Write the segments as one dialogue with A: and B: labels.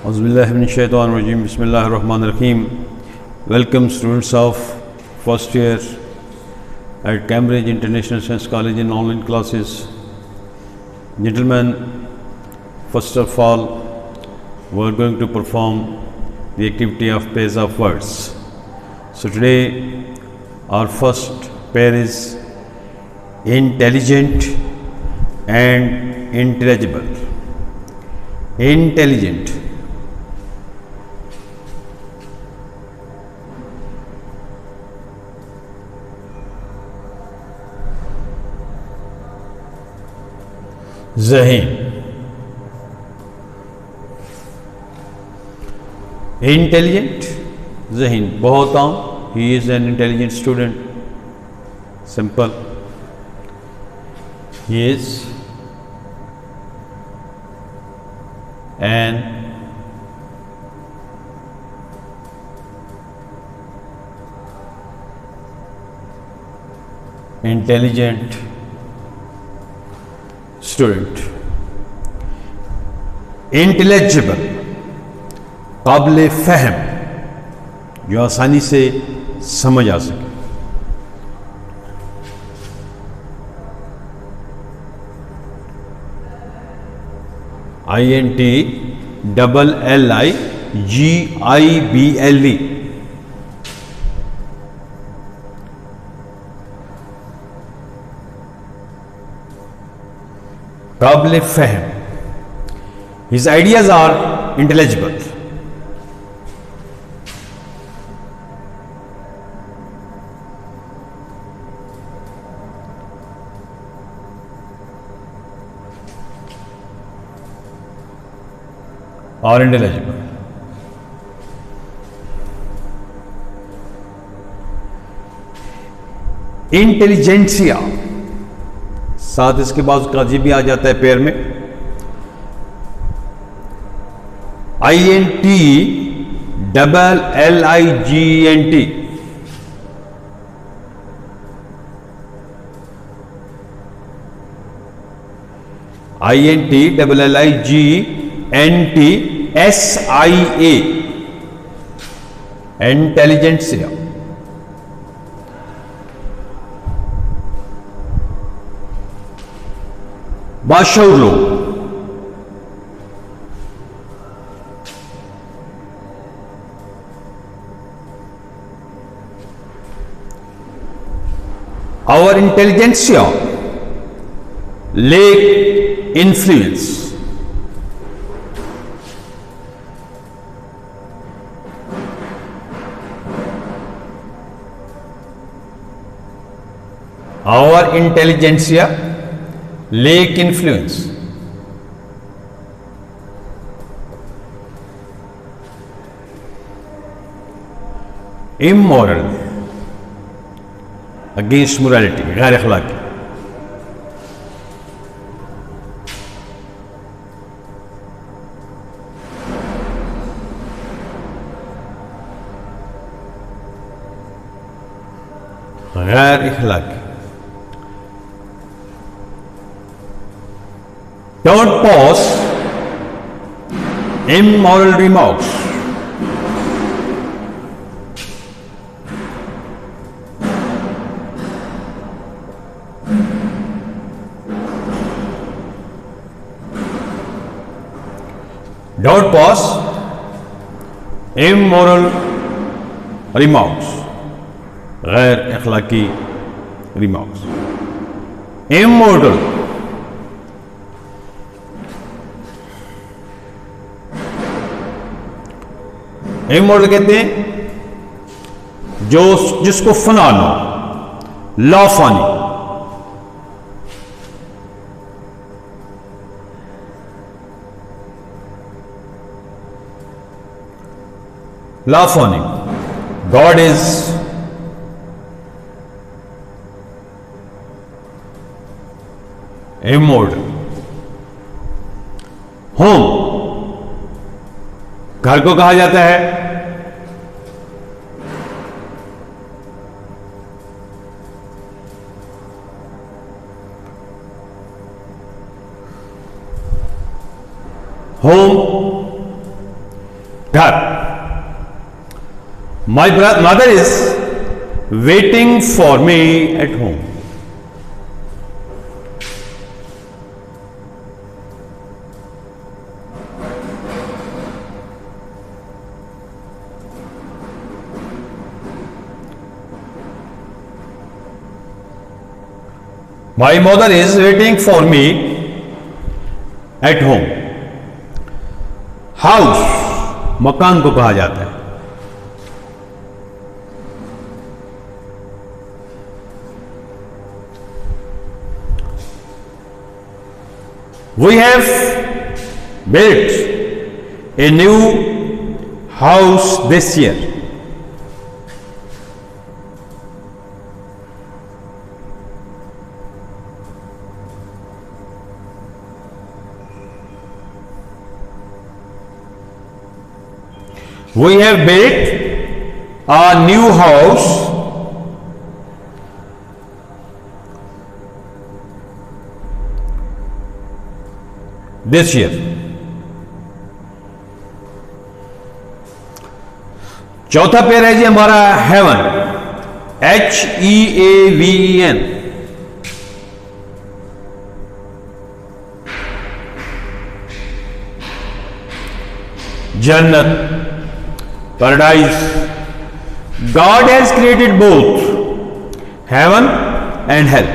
A: Auzubillahiminash-shaytanir-rajim. Bismillahir-rahmanir-rahim. Welcome students of first year at Cambridge International Science College in online classes. Gentlemen, first of all, we are going to perform the activity of pairs of words. So today our first pair is intelligent and intelligible. Intelligent, ज़हीन. Intelligent, ज़हीन. बहुत आम. He is an intelligent student. Simple. He is an intelligent student. Intelligible, काबिल फहम, जो आसानी से समझ आ सके. INTLLIGIBLE, काबिल फहम. His ideas are intelligible. Or intelligible. Intelligentsia, साथ इसके बाद उसका जी भी आ जाता है पेयर में. INTLLIGENT, INTLLIGENTSIA, intelligentsia. बाशऊर लोग, our intelligentsia lack influence. Our intelligentsia lack influence. Immoral, against morality, गैर अखलाकी. गैर अखलाकी. Don't pass immoral remarks. Don't pass immoral remarks. गैर अखलाकी remarks. Immortal, इमोर्टल कहते हैं जो जिसको फना ना, लाफानी. लाफानी. God is immortal. होम, घर को कहा जाता है होम घर. My mother is waiting for me at home. My mother is waiting for me at home. House मकान को कहा जाता है. We have built a new house this year. We have built a new house this year. चौथा पेड़ है जी हमारा haven, HEAVEN. जन्नत, paradise. God has created both heaven and hell.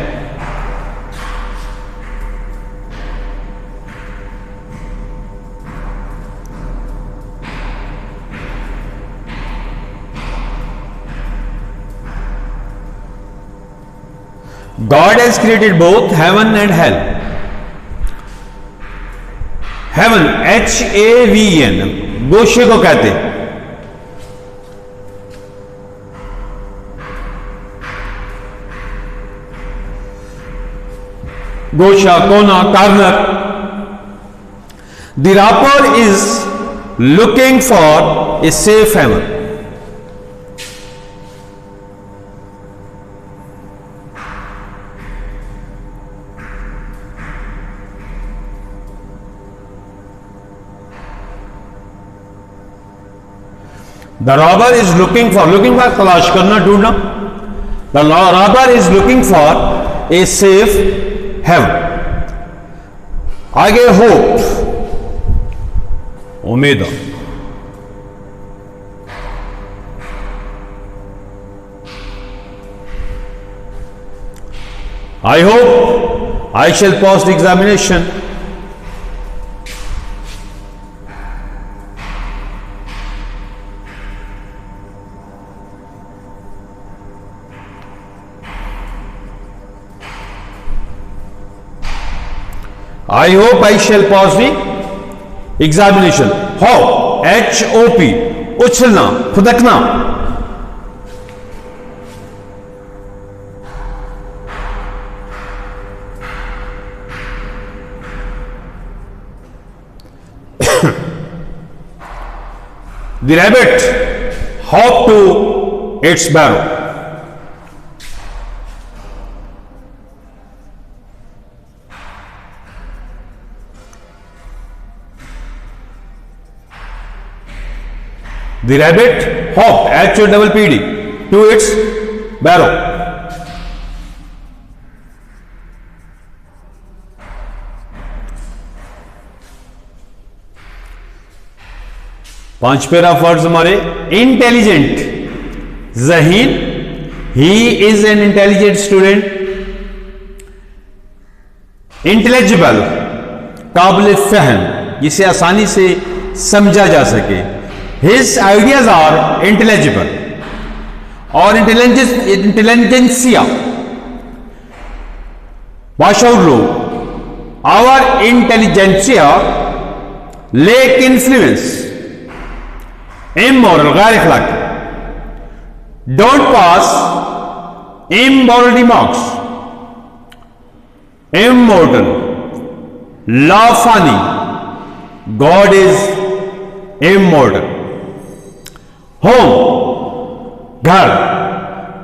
A: God has created both heaven and hell. Heaven, HAVEN, गोशे को कहते हैं. Gosha, Kona, corner. The rapper is looking for a safe haven. The robber is looking for तलाश करना, ढूंढना. The robber is looking for a safe heaven. आगे hope, उम्मीद. I hope I shall pass the examination. I hope I shall pass the examination. Hop, HOP, उछलना, फुदकना. The rabbit hopped to its burrow. The rabbit hopped, HOPPD, to its burrow. पांच पेरा words हमारे. Intelligent, जहीन, he is an intelligent student. Intelligible, काबिल फहम, जिसे आसानी से समझा जा सके. His ideas are intelligible. और इंटेलिजेंसिया, बाशऊर लोग. Our intelligentsia lack influence, immoral, गैर अखलाकी. Don't pass immoral remarks. Immortal, laughani, God is immortal. Home, घर.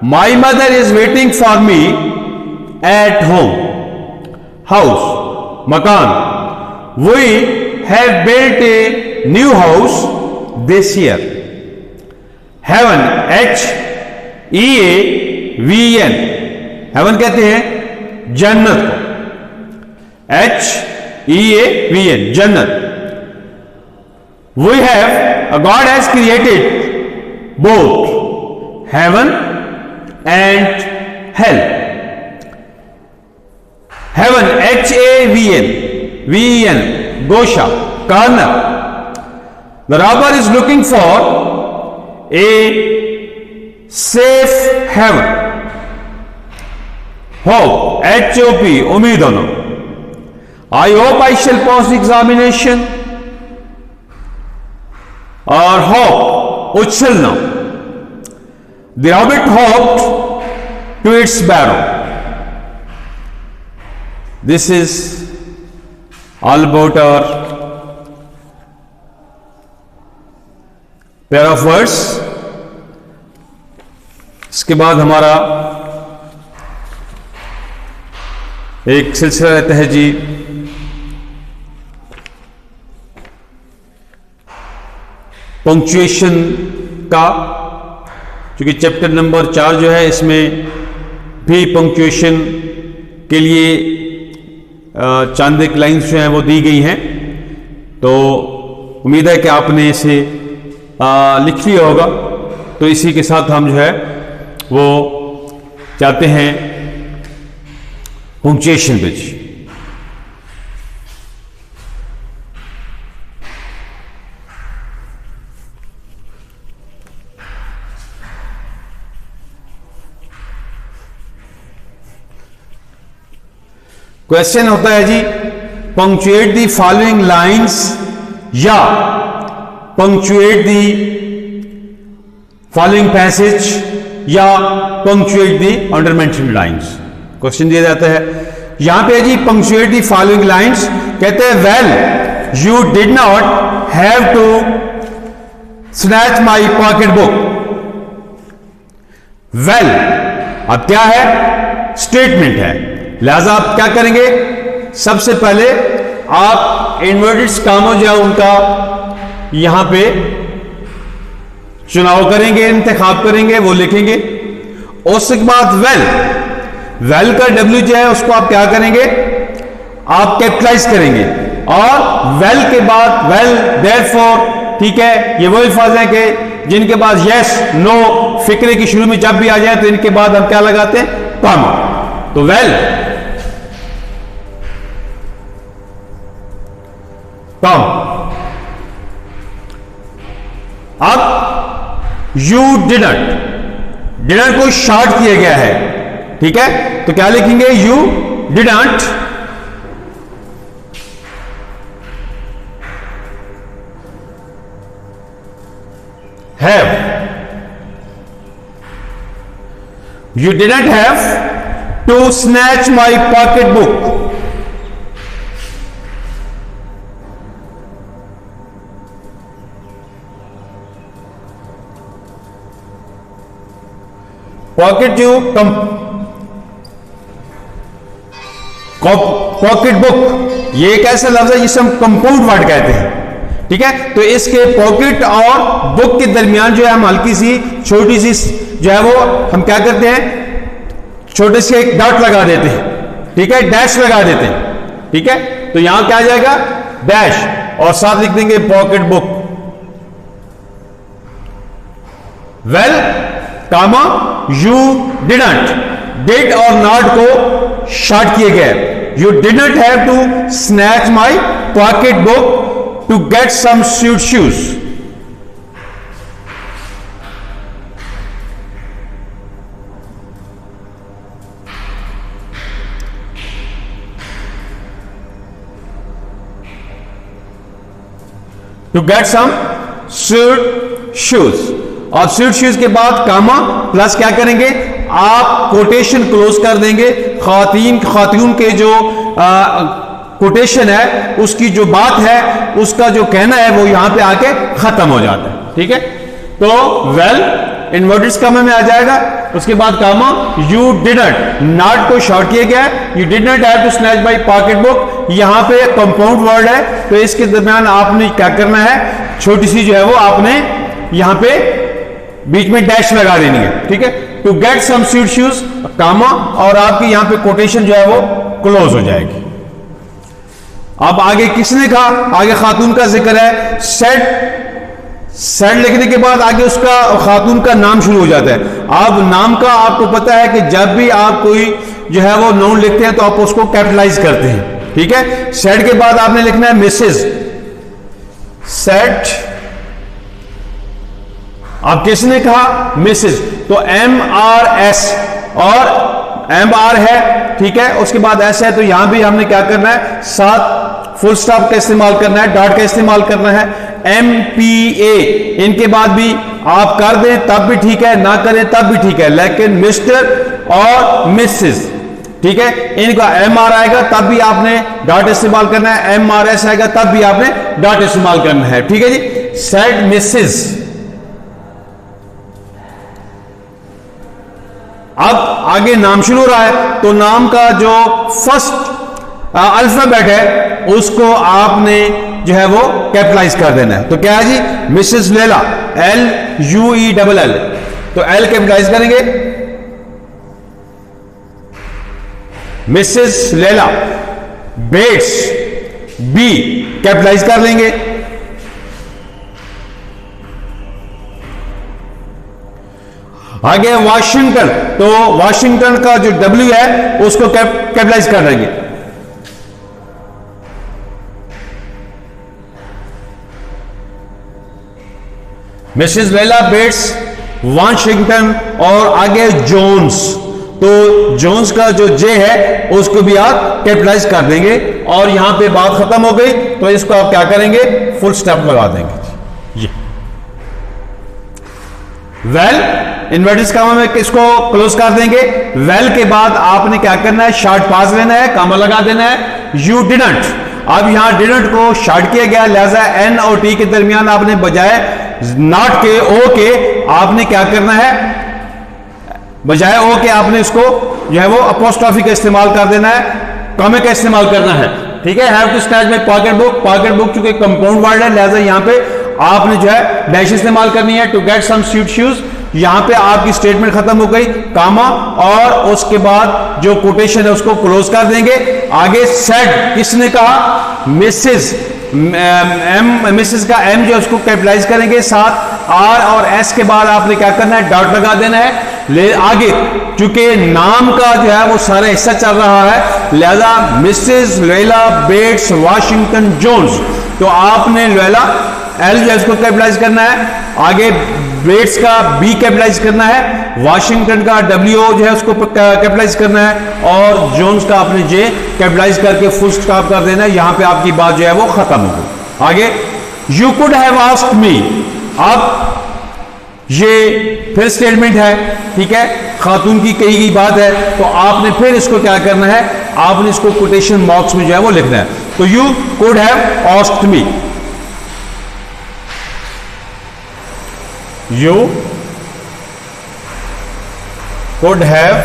A: My mother is waiting for me at home. House, मकान. We have built a new house this year. Heaven, HEAVEN, heaven कहते हैं जन्नत को, HEAVEN, जन्नत। We have, God has created both heaven and hell. Heaven, HAVEN, Gosha, corner. The robber is looking for a safe heaven. Hope, HOP, उम्मीद होना। I hope I shall pass the examination. और hope, उछलना। The rabbit hopped to its barrow. This is all about our pair of words. इसके बाद हमारा एक सिलसिला रहता है जी पंक्चुएशन का, क्योंकि चैप्टर नंबर 4 जो है इसमें भी पंक्चुएशन के लिए चांदिक लाइंस जो हैं वो दी गई हैं। तो उम्मीद है कि आपने इसे लिख लिया होगा। तो इसी के साथ हम जो है वो चाहते हैं पंक्चुएशन पे जी। क्वेश्चन होता है जी पंक्चुएट द फॉलोइंग लाइंस या पंक्चुएट द फॉलोइंग पैसेज या punctuate the under mentioned lines. Question दिया जाता है यहां पे जी पंक्चुएट द फॉलोइंग लाइंस, कहते हैं well you did not have to snatch my pocket book. Well अब क्या है, स्टेटमेंट है, लिहाजा आप क्या करेंगे, सबसे पहले आप इन्वर्टेड कामों जो है उनका यहां पे चुनाव करेंगे, इंतखाब करेंगे, वो लिखेंगे। उसके बाद वेल का डब्ल्यू जो है उसको आप क्या करेंगे, आप कैपिटलाइज करेंगे। और वेल के बाद वेल, देयरफॉर, ठीक है, ये वो अल्फाज हैं कि जिनके पास यस नो फिक्रे की शुरू में जब भी आ जाए तो इनके बाद हम क्या लगाते हैं, कॉमा। तो वेल कम। अब यू डिडंट को शॉर्ट किया गया है, ठीक है, तो क्या लिखेंगे, you didn't have, you didn't have to snatch my pocket book. Pocket जो पॉकेट बुक ये एक ऐसा लफ्ज है जिसे हम कंपाउंड वर्ड कहते हैं, ठीक है। तो इसके पॉकेट और बुक के दरमियान जो है हम हल्की सी छोटी सी जो है वो हम क्या करते हैं, छोटे से एक डॉट लगा देते हैं, ठीक है, डैश लगा देते हैं, ठीक है। तो यहां क्या आ जाएगा, डैश, और साथ लिख देंगे pocket book. Well comma you didn't, did और नॉट को शॉर्ट किए गए। You didn't have to snatch my pocket book to get some suit shoes. To get some suit shoes, और स्यूट शूज के बाद कामा प्लस क्या करेंगे, आप कोटेशन क्लोज कर देंगे। खातून के जो कोटेशन है उसकी जो बात है उसका जो कहना है वो यहां पे आके खत्म हो जाता है, ठीक है। तो वेल इन्वर्टेड कामा में आ जाएगा। उसके बाद कामा, यू डिडंट, नॉट को शॉर्ट किया गया, you did not have to snatch my pocket book यहां पे कंपाउंड वर्ड है, तो इसके दरमियान आपने क्या करना है, छोटी सी जो है वो आपने यहां पे बीच में डैश लगा देनी है, ठीक है। To get some sweet shoes comma, और आपकी यहां पे कोटेशन जो है वो क्लोज हो जाएगी। अब आगे किसने कहा, आगे खातून का जिक्र है। सेड लिखने के बाद आगे उसका खातून का नाम शुरू हो जाता है। अब नाम का आपको पता है कि जब भी आप कोई जो है वो नाउन लिखते हैं तो आप उसको कैपिटलाइज करते हैं, ठीक है। सेड के बाद आपने लिखना है मिसेज, सेड। अब किसने कहा, मिसेज, तो MRS, और MR है, ठीक है, उसके बाद एस है, तो यहां भी हमने क्या करना है, साथ फुल स्टॉप का इस्तेमाल करना है, डॉट का इस्तेमाल करना है। MPA इनके बाद भी आप कर दें तब भी ठीक है, ना करें तब भी ठीक है, लेकिन मिस्टर और मिसेस, ठीक है, इनका MR आएगा तब भी आपने डॉट इस्तेमाल करना है, MRS आएगा तब भी आपने डॉट इस्तेमाल करना है, ठीक है जी। Said Mrs. अब आगे नाम शुरू हो रहा है, तो नाम का जो फर्स्ट अल्फाबेट है उसको आपने जो है वो कैपिटलाइज कर देना है। तो क्या है जी, मिसेस लैला, LUELL, तो L कैपिटलाइज करेंगे, Mrs Luell. Bates, B capitalize कर लेंगे। आगे वाशिंगटन, तो वाशिंगटन का जो W है उसको कैपिटलाइज कर देंगे। मिसेस लैला बेट्स, वाशिंगटन, और आगे जोन्स, तो जोन्स का जो J है उसको भी आप कैपिटलाइज कर देंगे। और यहां पे बात खत्म हो गई, तो इसको आप क्या करेंगे, फुल स्टॉप लगा देंगे। ये वेल इन्वर्टेड कामा में किसको क्लोज कर देंगे। वेल के बाद आपने क्या करना है, शॉर्ट पास लेना है, कामा लगा देना है। यू डिडंट, अब यहां डिडंट को शॉर्ट किया गया, लिहाजा N और T के दरमियान आपने बजाय नॉट के, O के, आपने क्या करना है, बजाय O के आपने इसको जो है वो अपोस्ट्रोफी का इस्तेमाल कर देना है, कॉमे का इस्तेमाल करना है, ठीक है। Have to snatch my pocket book, pocket book चूंकि कंपाउंड वर्ड है, लिहाजा यहां पे आपने जो है डैश इस्तेमाल करनी है। To get some sweet shoes, यहां पे आपकी स्टेटमेंट खत्म हो गई, कामा, और उसके बाद जो कोटेशन है उसको क्लोज कर देंगे। आगे सेड किसने कहा, मिसेस, मिसेस का M जो उसको कैपिटलाइज करेंगे, साथ R और S के बाद आपने क्या करना है, डॉट लगा देना है। ले आगे चूंकि नाम का जो है वो सारा हिस्सा चल रहा है, लिहाजा Mrs Luell Bates Washington Jones, तो आपने लैला L जो है उसको कैपिटलाइज करना है, आगे बेट्स का B कैपिटलाइज करना है, वाशिंगटन का W जो है उसको कैपिटलाइज करना है, और जोन्स का आपने J कैपिटलाइज करके फुल स्टॉप कर देना है। यहां पे आपकी बात जो है वो खत्म हो गई। आगे यू कुड हैव आस्क्ड मी, अब ये फिर स्टेटमेंट है, ठीक है, खातून की कही गई बात है, तो आपने फिर इसको क्या करना है, आपने इसको कोटेशन बॉक्स में जो है वो लिखना है। तो you could have asked me, you could have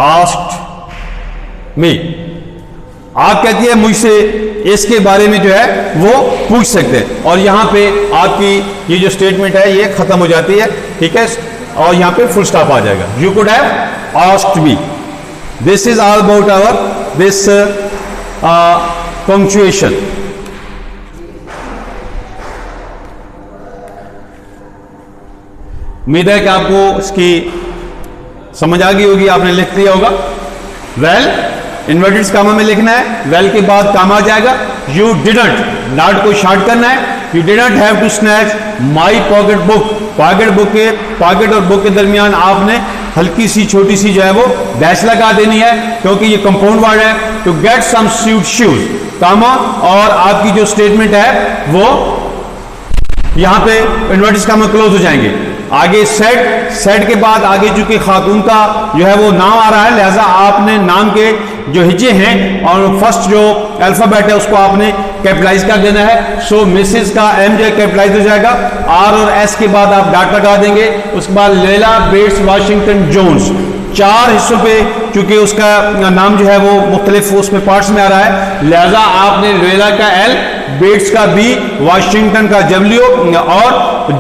A: asked me, आप कहती है मुझसे इसके बारे में जो है वो पूछ सकते हैं, और यहां पे आपकी ये जो स्टेटमेंट है ये खत्म हो जाती है, ठीक है, और यहां पे फुल स्टॉप आ जाएगा। You could have asked me. This is all about our this punctuation. उम्मीद है कि आपको इसकी समझ आ गई होगी, आपने लिख लिया होगा। वेल इन्वर्टेड कामा में लिखना है, वेल के बाद कामा आ जाएगा। यू डिडंट, नॉट को शॉर्ट करना है, you didn't have to snatch my pocket book, pocket book के, पॉकेट और बुक के दरमियान आपने हल्की सी छोटी सी जो है वो डैश लगा देनी है, क्योंकि ये कंपाउंड वर्ड है। To get some sweet shoes, comma, और आपकी जो स्टेटमेंट है वो यहां पे इन्वर्टेड कामा क्लोज हो जाएंगे। आगे सेट, सेट के बाद आगे चूंकि खातून का जो है वो नाम आ रहा है, लिहाजा आपने नाम के जो हिज्जे हैं और फर्स्ट जो अल्फाबेट है उसको आपने कैपिटलाइज कर देना है। सो मिसेस का M जो कैपिटलाइज हो जाएगा, R और S के बाद आप डॉट लगा देंगे, उसके बाद लैला बेट्स वाशिंगटन जोन्स, 4 हिस्सों पे, चूंकि उसका नाम जो है वो मुख्तलिफ उसमें पार्ट्स में आ रहा है, लिहाजा आपने लोयोला का L, बेट्स का B, वाशिंगटन का W और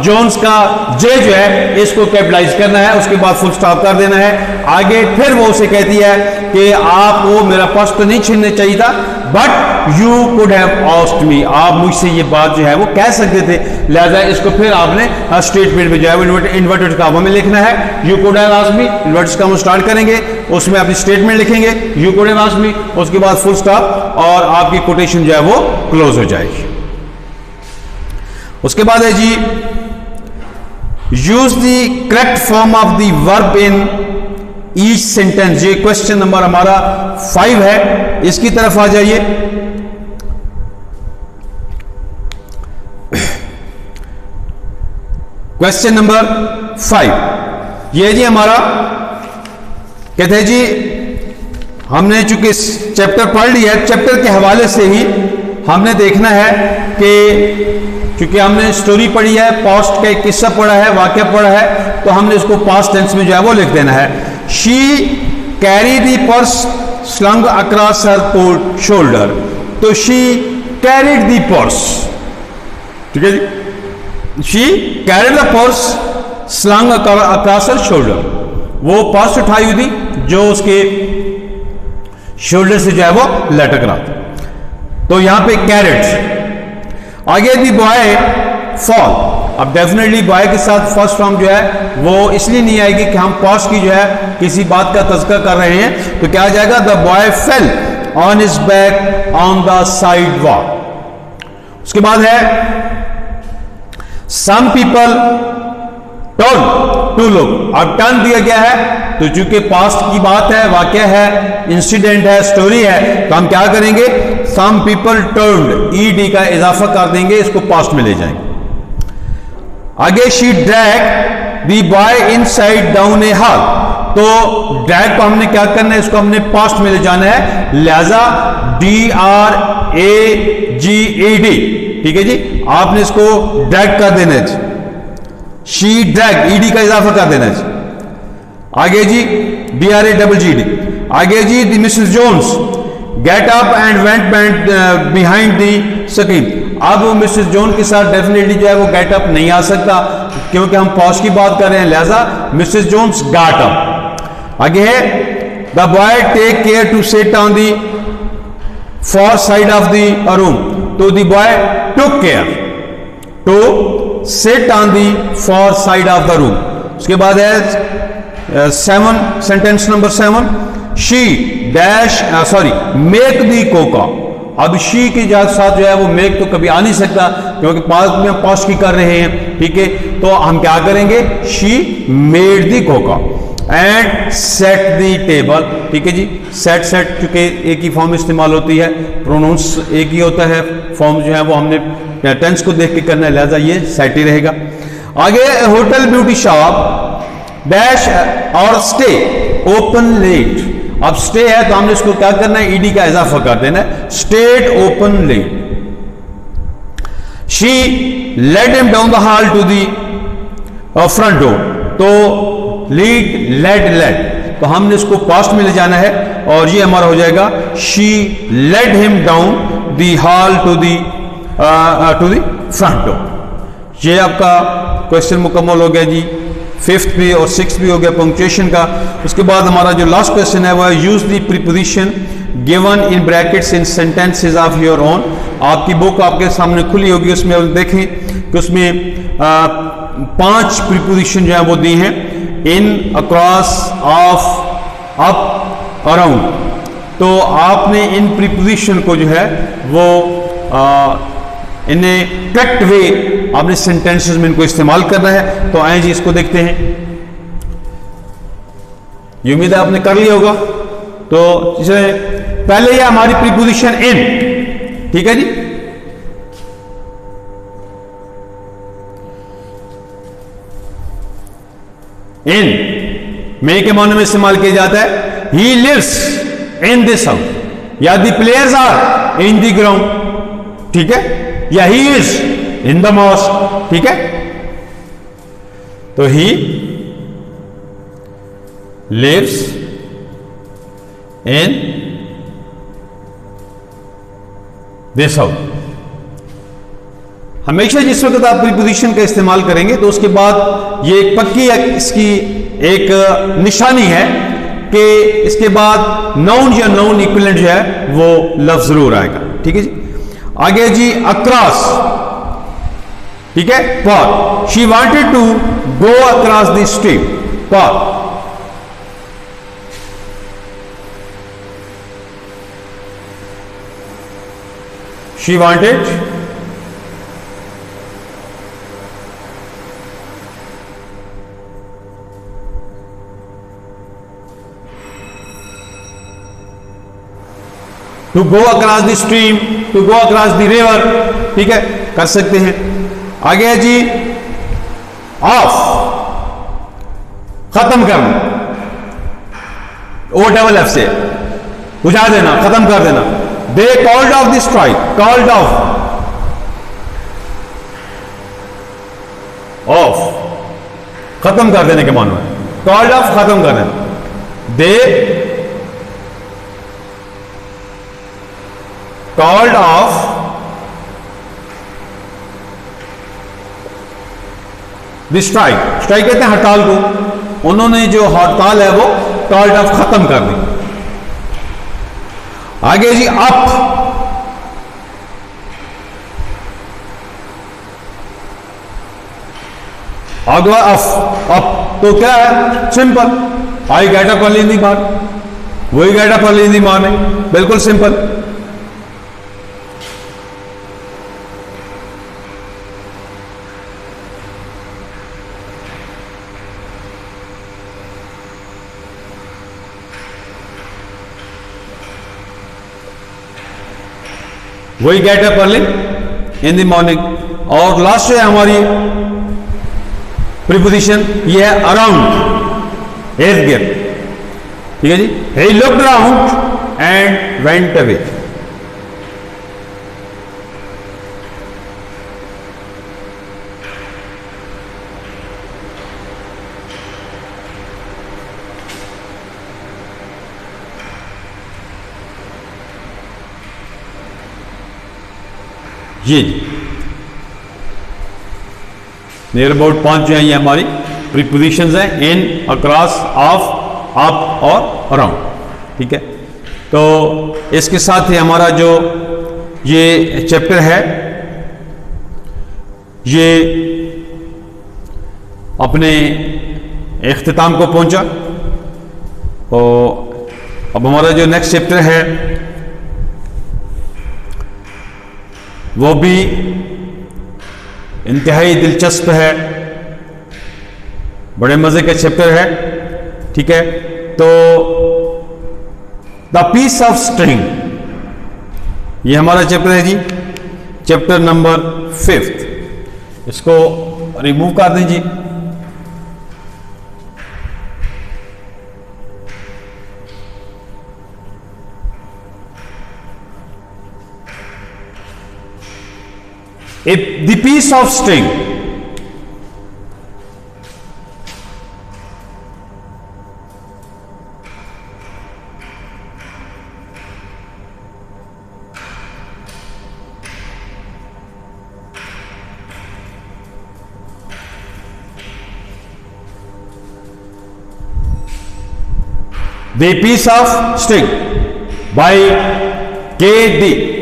A: जोन्स का J जो है इसको कैपिटलाइज करना है, उसके बाद फुल स्टॉप कर देना है। आगे फिर वो उसे कहती है कि आपको मेरा पर्स तो नहीं छीनना चाहिए था, but you could have asked मी, आप मुझसे ये बात जो है वो कह सकते थे, लिहाजा इसको फिर आपने स्टेटमेंट में जो है वो इन्वर्टेड कामों में लिखना है। You could have asked me, inverted कामों स्टार्ट करेंगे, उसमें अपनी स्टेटमेंट लिखेंगे, यू कुड हैव आस्क्ड मी, उसके बाद फुल स्टॉप और आपकी कोटेशन जो है वो क्लोज हो जाएगी। उसके बाद है जी use the correct form of the verb in each sentence. ये क्वेश्चन नंबर हमारा 5 है, इसकी तरफ आ जाइए। क्वेश्चन नंबर 5 ये जी हमारा कहते हैं जी, हमने चूंकि चैप्टर पढ़ लिया है, चैप्टर के हवाले से ही हमने देखना है कि क्योंकि हमने स्टोरी पढ़ी है, पास्ट का एक किस्सा पढ़ा है, वाक्य पढ़ा है, तो हमने इसको पास्ट टेंस में जो है वो लिख देना है। She carry the purse slung across her shoulder, तो शी कैरिड दी पर्स, ठीक है जी, she carried the purse slung across her shoulder, वो पर्स उठाई हुई थी जो उसके शोल्डर से जो है वो लटक रहा था, तो यहां पे कैरिड। आगे दी बॉय फॉल, अब डेफिनेटली बॉय के साथ फर्स्ट फॉर्म जो है वो इसलिए नहीं आएगी कि हम पास्ट की जो है किसी बात का तज़किरा कर रहे हैं, तो क्या आ जाएगा, the boy fell on his back on the sidewalk. उसके बाद है some people turn to look, अब टर्न दिया गया है तो चूंकि पास्ट की बात है, वाक्य है, इंसिडेंट है, स्टोरी है, तो हम क्या करेंगे, सम पीपल टर्न्ड, ईडी का इजाफा कर देंगे, इसको पास्ट में ले जाएंगे। आगे she drag the boy inside down A hall, तो ड्रैग को हमने क्या करना है, इसको हमने पास्ट में ले जाना है, लिहाजा DRAGED, ठीक है जी, आपने इसको ड्रैग कर देना है, शी ड्रैग, ईडी का इजाफा कर देना है। आगे जी DRAGGD, आगे जी the Mrs Jones get up and went behind the screen, अब वो मिसेस जोन के साथ डेफिनेटली जो है वो गेट अप नहीं आ सकता क्योंकि हम पॉज की बात कर रहे हैं, लिहाजा मिसेस जोन्स गॉट अप। आगे है the boy take care to sit on the far side of the room, तो the boy took care to sit on the far side of the room. उसके बाद है 7, sentence number 7, she dash make the cocoa, अब she के साथ जो है वो मेक तो कभी आ नहीं सकता क्योंकि पास्ट में हम पास्ट की कर रहे हैं, ठीक है, तो हम क्या करेंगे, she made the Coca and set the table, ठीक है जी, सेट चूंकि एक ही फॉर्म इस्तेमाल होती है, प्रोनाउंस एक ही होता है, फॉर्म जो है वो हमने टेंस को देख के करना है, लिहाजा ये सेट ही रहेगा। आगे होटल ब्यूटी शॉप डैश और स्टे ओपन लेट, अब स्टे है तो हमने इसको क्या करना है, ईडी का इजाफा कर देना है, stayed open late. She led him down the hall to the front door, तो लीड लेड, तो हमने इसको पास्ट में ले जाना है और ये हमारा हो जाएगा she led him down the hall to the front door. ये आपका क्वेश्चन मुकम्मल हो गया जी, 5th भी और 6th भी हो गया पंक्चुएशन का। उसके बाद हमारा जो लास्ट क्वेश्चन है वो है use the preposition given in brackets in sentences of your own. आपकी बुक आपके सामने खुली होगी, उसमें आप देखें कि उसमें 5 प्रीपोजिशन जो है वो दी हैं, in, across, of, up, around, तो आपने इन प्रीपोजिशन को जो है वो इन्हें करेक्ट वे आपने सेंटेंसेस में इनको इस्तेमाल करना है। तो आए जी इसको देखते हैं, ये उम्मीद है आपने कर लिया होगा। तो पहले ये हमारी प्रीपोजिशन इन, ठीक है जी, इन मे के मामले में इस्तेमाल किया जाता है, he lives in this house, या the players are in the ground, ठीक है, या he is in the mosque, ठीक है, तो ही lives in this house। हमेशा जिस वक्त आप प्रीपोजिशन का इस्तेमाल करेंगे तो उसके बाद ये एक पक्की इसकी एक निशानी है कि इसके बाद नाउन या नाउन इक्विवेलेंट जो है वो लफ्ज जरूर आएगा। ठीक है जी। आगे जी अक्रॉस, ठीक है, पर she wanted to go across the stream, पर she wanted to go across the stream, to go across the river, ठीक है, कर सकते हैं। आगे है जी ऑफ, खत्म करना, ओ डबल एफ से बुझा देना, खत्म कर देना। They called off the strike, called off खत्म कर देने के मानो है, कॉल्ड ऑफ खत्म कर देना। They called off the strike, strike कहते हैं हड़ताल को, उन्होंने जो हड़ताल है वो कॉल्ड ऑफ खत्म कर दी। आगे जी अप, अगला अप तो क्या है, simple, I get up early in the morning, वही get up early in the morning, बिल्कुल सिंपल। वही get up early in the morning. और लास्ट है हमारी प्रीपोजिशन, ये है अराउंड, इर्द गिर्द, ठीक है जी। He looked around and went away. ये नियर अबाउट 5 जो है ये हमारी प्रीपोजिशंस हैं, इन, अक्रॉस, ऑफ, अप और अराउंड, ठीक है। तो इसके साथ ही हमारा जो ये चैप्टर है ये अपने इख्तिताम को पहुंचा। और अब हमारा जो नेक्स्ट चैप्टर है वो भी इंतहाई दिलचस्प है, बड़े मजे का चैप्टर है, ठीक है। तो द पीस ऑफ स्ट्रिंग, ये हमारा चैप्टर है जी, चैप्टर नंबर 5। इसको रिमूव कर दें जी। The piece of string, The Piece of String by K.D.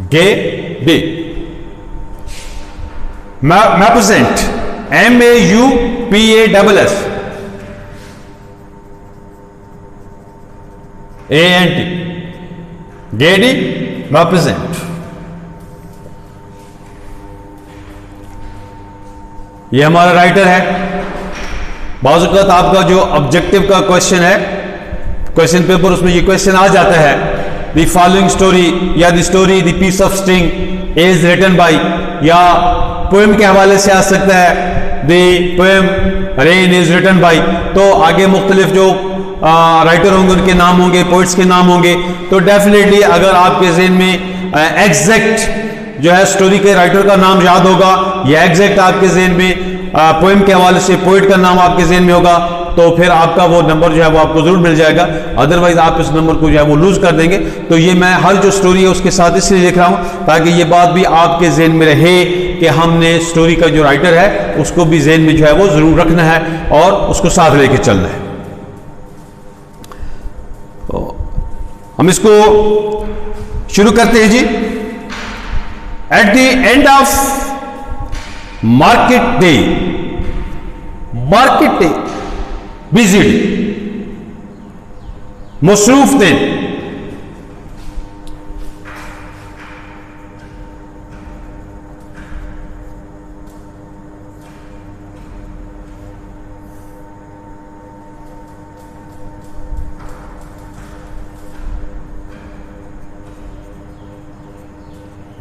A: K.D. Mapusant, M-A-U-P-A-S-S A-N-T, K.D. Mapusant। ये हमारा राइटर है। बाज़ औक़ात आपका जो ऑब्जेक्टिव का क्वेश्चन है, क्वेश्चन पेपर, उसमें ये क्वेश्चन आ जाता है, द फॉलोइंग स्टोरी या the story the piece of string is written by, या पोएम के हवाले से आ सकता है the poem rain is written by. तो आगे मुख्तलिफ जो राइटर होंगे उनके नाम होंगे, पोइट्स के नाम होंगे। तो डेफिनेटली अगर आपके ज़हन में एग्जैक्ट जो है स्टोरी के राइटर का नाम याद होगा या एग्जैक्ट आपके जहन में पोएम के हवाले से पोइट का नाम आपके जहन में होगा, तो फिर आपका वो नंबर जो है वो आपको जरूर मिल जाएगा। अदरवाइज आप इस नंबर को जो है वो लूज कर देंगे। तो ये मैं हर जो स्टोरी है उसके साथ इसलिए लिख रहा हूं ताकि ये बात भी आपके जहन में रहे कि हमने स्टोरी का जो राइटर है उसको भी जहन में जो है वो जरूर रखना है और उसको साथ लेके चलना है। तो हम इसको शुरू करते हैं जी। At the end of market day, market day busy day, मसरूफ दिन।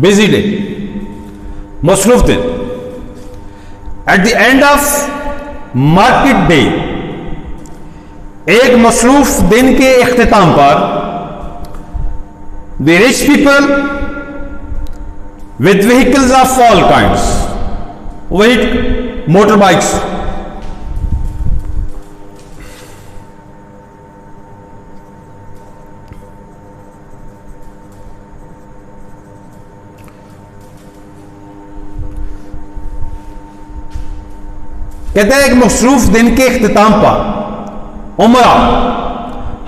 A: बिजी डे, मसरूफ दिन। At the end of market day, एक मसरूफ दिन के इख्तिताम पर the rich people with vehicles of all kinds, वही मोटर बाइक्स, कहते हैं एक मसरूफ दिन के इख्तिताम पर उमरा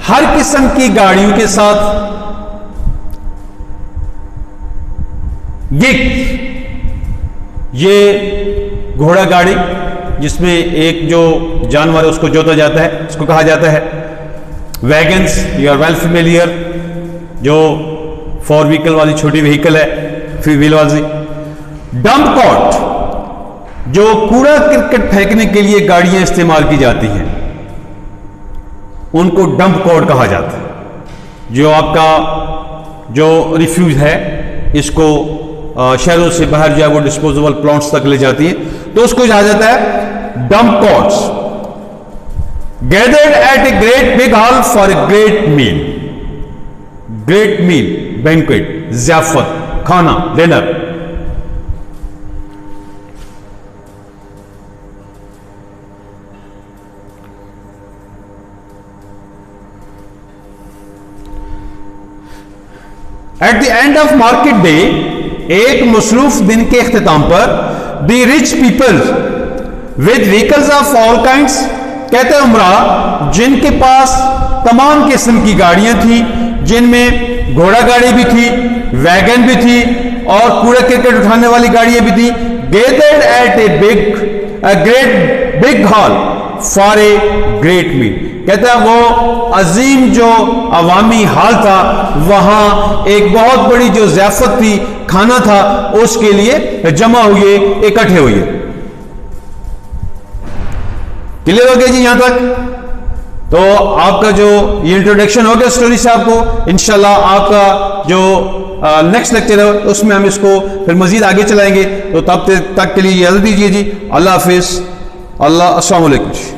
A: हर किस्म की गाड़ियों के साथ गिग, ये घोड़ा गाड़ी जिसमें एक जो जानवर है उसको जोता जाता है, उसको कहा जाता है wagons. You are well familiar, जो 4 व्हीकल वाली छोटी व्हीकल है, 3 व्हील वाली। डंप कॉट, जो कूड़ा करकट फेंकने के लिए गाड़ियां इस्तेमाल की जाती हैं, उनको डंप कॉट कहा जाता है। जो आपका जो रिफ्यूज है इसको शहरों से बाहर जो है वो डिस्पोजेबल प्लांट्स तक ले जाती है, तो उसको कहा जाता है dump carts. Gathered at a great big hall for a great meal, great meal, banquet, ज़ियाफत, खाना, dinner. At the end of market day, एक मसरूफ दिन के इख्तिताम पर the rich people with vehicles of all kinds, कहते हैं उमरा जिनके पास तमाम किस्म की गाड़ियां थी, जिनमें घोड़ा गाड़ी भी थी, वैगन भी थी और कूड़ा करकट उठाने वाली गाड़ियां भी थी। Gathered at a great big hall for a great meal, कहता है वो अजीम जो अवामी हाल था, वहां एक बहुत बड़ी जो ज़ियाफत थी, खाना था, उसके लिए जमा हुए, इकट्ठे हुए। क्लियर हो गया जी यहां तक? तो आपका जो ये इंट्रोडक्शन हो गया स्टोरी से, आपको इंशाल्लाह आपका जो नेक्स्ट लेक्चर है उसमें हम इसको फिर मजीद आगे चलाएंगे। तो तब तक के लिए इजाजत दीजिए जी। अल्लाह हाफिज। अस्सलाम वालेकुम।